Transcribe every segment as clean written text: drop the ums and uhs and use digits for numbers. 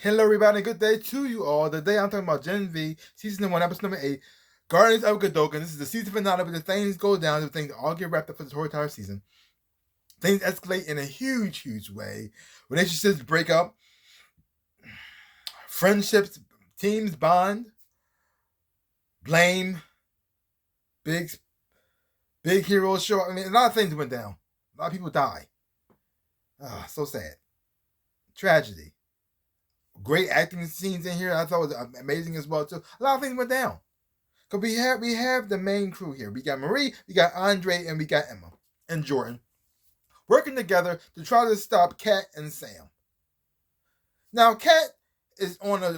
Hello, everybody. Good day to you all. Today I'm talking about Gen V, Season 1, Episode number 8, Guardians of Godolkin. This is the season finale, but the things go down, the things all get wrapped up for this whole entire season. Things escalate in a huge way. Relationships break up. Friendships, teams bond. Blame. Big heroes show up. I mean, a lot of things went down. A lot of people die. Oh, so sad. Tragedy. Great acting scenes in here. I thought was amazing as well too. A lot of things went down. Cause we have the main crew here. We got Marie, we got Andre, and we got Emma and Jordan working together to try to stop Kat and Sam. Now Kat is on a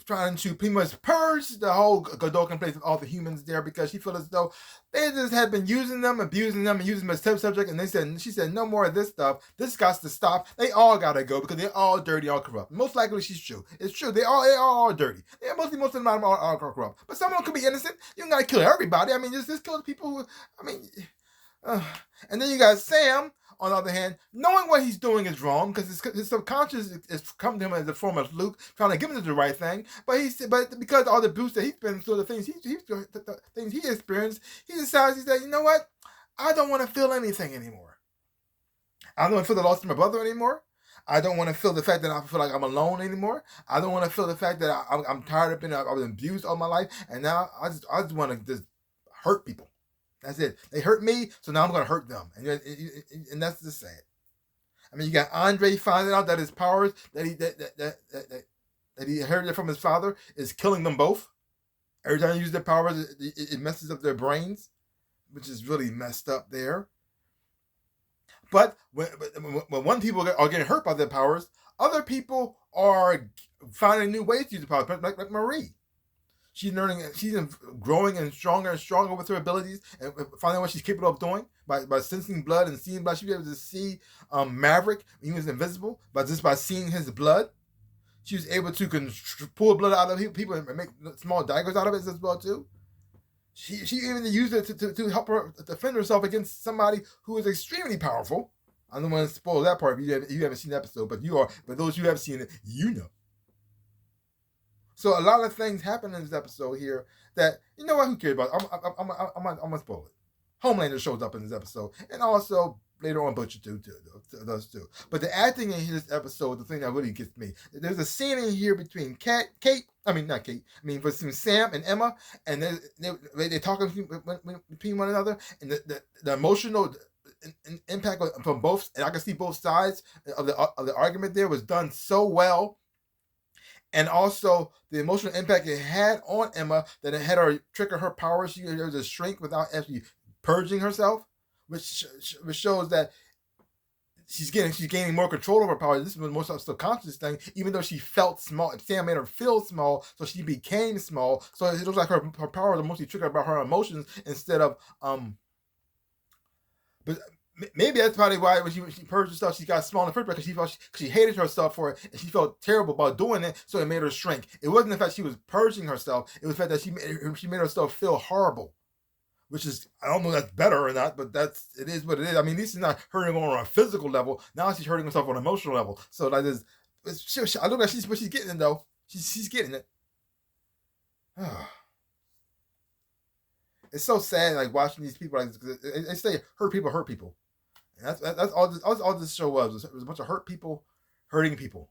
trying to pretty much purge the whole Godolkin place with all the humans there because she feels as though they just had been using them, abusing them, and using them as test subject. And she said, no more of this stuff. This got to stop. They all gotta go because they're all dirty, all corrupt. Most likely, she's true. It's true. They all dirty. Yeah, most of them are all corrupt. But some of them could be innocent. You don't gotta kill everybody. I mean, just kill the people who. I mean, and then you got Sam. On the other hand, knowing what he's doing is wrong because his subconscious is coming to him as a form of Luke, trying to give him the right thing. But because all the abuse that he's been through, the things he experienced, he decides you know what? I don't want to feel anything anymore. I don't want to feel the loss of my brother anymore. I don't want to feel the fact that I feel like I'm alone anymore. I don't want to feel the fact that I'm tired of being I was abused all my life, and now I just want to just hurt people. That's it. They hurt me, so now I'm going to hurt them. And that's just sad. I mean, you got Andre finding out that his powers that he inherited from his father is killing them both. Every time you use their powers, it messes up their brains, which is really messed up there. But when one people are getting hurt by their powers, other people are finding new ways to use the powers, like Marie. She's learning, she's growing and stronger with her abilities and finding what she's capable of doing by sensing blood and seeing blood. She'll be able to see Maverick, he was invisible, but just by seeing his blood, she was able to pull blood out of people and make small daggers out of it as well too. She even used it to help her defend herself against somebody who is extremely powerful. I don't want to spoil that part if you haven't seen the episode, but those who have seen it, you know. So a lot of things happen in this episode here that, you know what, who cares about it? I'm gonna spoil it. Homelander shows up in this episode, and also later on Butcher does too. But the acting in this episode, the thing that really gets me, there's a scene in here between between Sam and Emma, and they're talking between one another, and the emotional impact from both, and I can see both sides of the argument there was done so well. And also the emotional impact it had on Emma, that it had her trigger her powers. She was able to shrink without actually purging herself, which shows that she's gaining more control over her powers. This was more subconscious thing, even though she felt small. Sam made her feel small, so she became small. So it looks like her powers are mostly triggered by her emotions instead of but maybe that's probably why when she purged herself, she got small in the first place because she hated herself for it and she felt terrible about doing it, so it made her shrink. It wasn't the fact she was purging herself; it was the fact that she made herself feel horrible, which is, I don't know if that's better or not, but it is what it is. I mean, at least she's not hurting her on a physical level. Now she's hurting herself on an emotional level. So like this, I look like she's getting it though. She's getting it. It's so sad, like watching these people. Like they say, hurt people. And that's all this show was. It was a bunch of hurt people hurting people.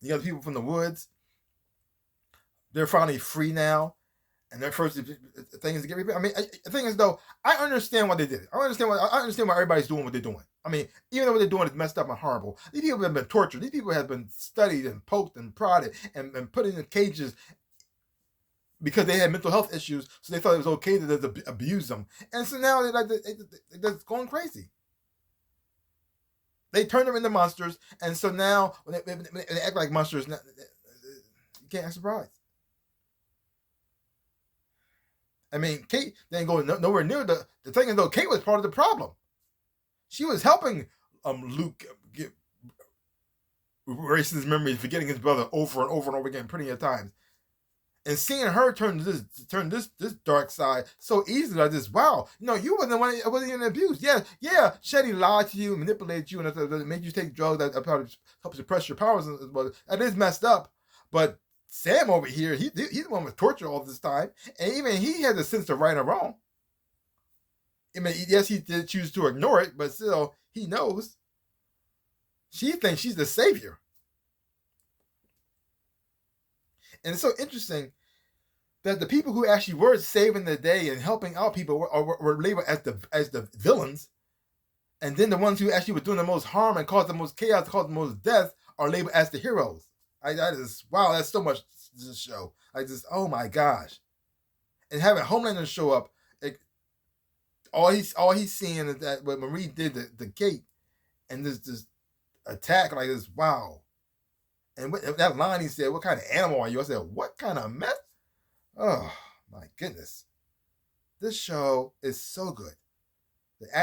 You got the people from the woods. They're finally free now, and their first thing is to get. I mean, the thing is though, I understand why they did it. I understand why everybody's doing what they're doing. I mean, even though what they're doing is messed up and horrible, these people have been tortured. These people have been studied and poked and prodded and put in cages because they had mental health issues, so they thought it was okay to abuse them. And so now they're just going crazy. They turn them into monsters, and so now when they act like monsters, you can't act surprised. I mean, Kate didn't go nowhere near the thing is though. Kate was part of the problem. She was helping Luke get erasing his memories, forgetting his brother over and over and over again, plenty of times. And seeing her turn this dark side so easily, like this, wow, you wasn't the one, it wasn't even abused. Yeah, Shetty lied to you, manipulated you, and that made you take drugs that probably helps suppress your powers. But that is messed up. But Sam over here, he's the one with torture all this time, and even he has a sense of right and wrong. I mean, yes, he did choose to ignore it, but still, he knows. She thinks she's the savior. And it's so interesting that the people who actually were saving the day and helping out people were labeled as the villains, and then the ones who actually were doing the most harm and caused the most chaos, caused the most death, are labeled as the heroes. Wow, that's so much this show. Oh my gosh. And having Homelander show up, all he's seeing is that when Marie did the gate, and this attack like this, wow. And that line he said, "What kind of animal are you?" I said, "What kind of mess?" Oh my goodness, this show is so good.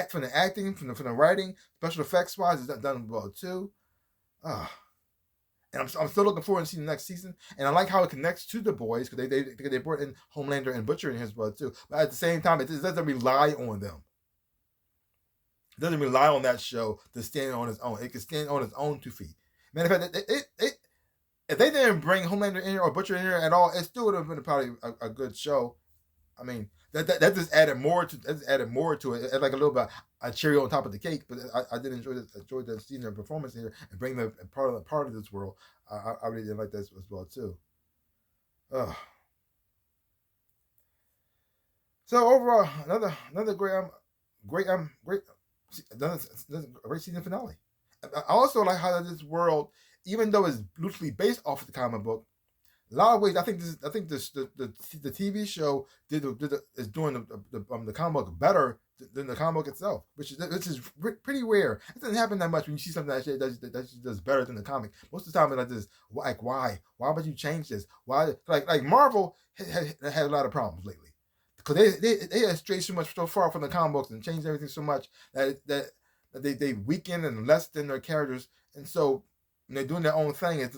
From the acting, from the writing, special effects wise, it's done well too. And I'm still looking forward to seeing the next season. And I like how it connects to the boys, because they brought in Homelander and Butcher in his blood too. But at the same time, it doesn't rely on them. It doesn't rely on that show to stand on its own. It can stand on its own 2 feet. Matter of fact, if they didn't bring Homelander in here or Butcher in here at all, it still would have been probably a good show. I mean, that just added more to it. It's like a little bit a cherry on top of the cake. But I did enjoy the seeing their performance here and bring them part of this world. I really did like that as well too. So overall, another great season finale. I also like how this world, even though it's loosely based off of the comic book, a lot of ways I think the TV show is doing the comic book better than the comic book itself, which is pretty rare. It doesn't happen that much when you see something that does better than the comic. Most of the time it's like this, like why would you change this? Why like Marvel had a lot of problems lately, because they have strayed so far from the comic books and changed everything so much that they weaken and lessen their characters, and so when they're doing their own thing, it's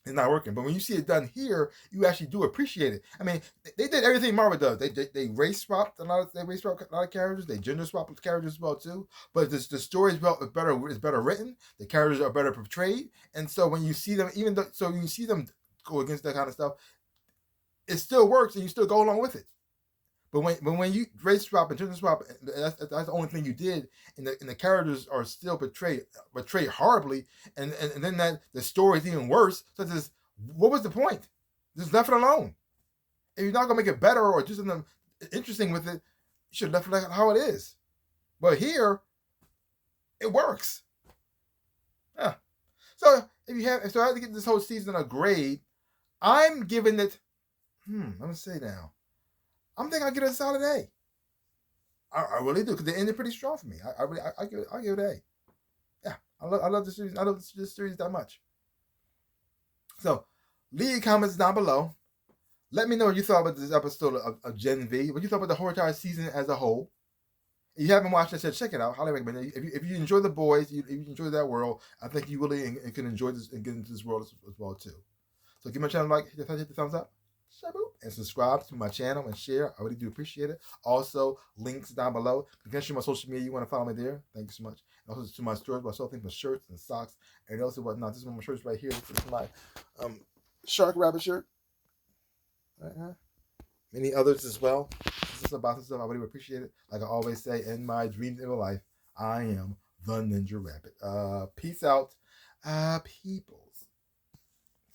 not working. But when you see it done here, you actually do appreciate it. I mean, they did everything Marvel does. They race swapped a lot of characters. They gender swapped characters as well too. But the story is better written. The characters are better portrayed, and so when you see them, when you see them go against that kind of stuff, it still works, and you still go along with it. But when you race swap and gender swap, that's the only thing you did, and the characters are still portrayed horribly, and then that the story is even worse. Such as, what was the point? Just left it alone. If you're not gonna make it better or do something interesting with it, you should have left it how it is. But here, it works. Yeah. So I had to give this whole season a grade. I'm giving it. Let me say now. I'm thinking I'll give it a solid A. I really do, because they ended pretty strong for me. I give it A. Yeah, I love this series. I love this series that much. So, leave comments down below. Let me know what you thought about this episode of Gen V. What you thought about the whole entire season as a whole. If you haven't watched it, check it out. Highly recommend it. If you enjoy the boys, if you enjoy that world, I think you really can enjoy this and get into this world as well too. So give my channel a like, hit the thumbs up. And subscribe to my channel and share. I really do appreciate it. Also, links down below. You can share my social media. You want to follow me there. Thank you so much. And also to my stores, where I sell things for shirts and socks and also whatnot. This is one of my shirts right here. This is my Shark Rabbit shirt. Many others as well. This is about this stuff. I really appreciate it. Like I always say, in my dreams in real life, I am the Ninja Rabbit. Peace out, people.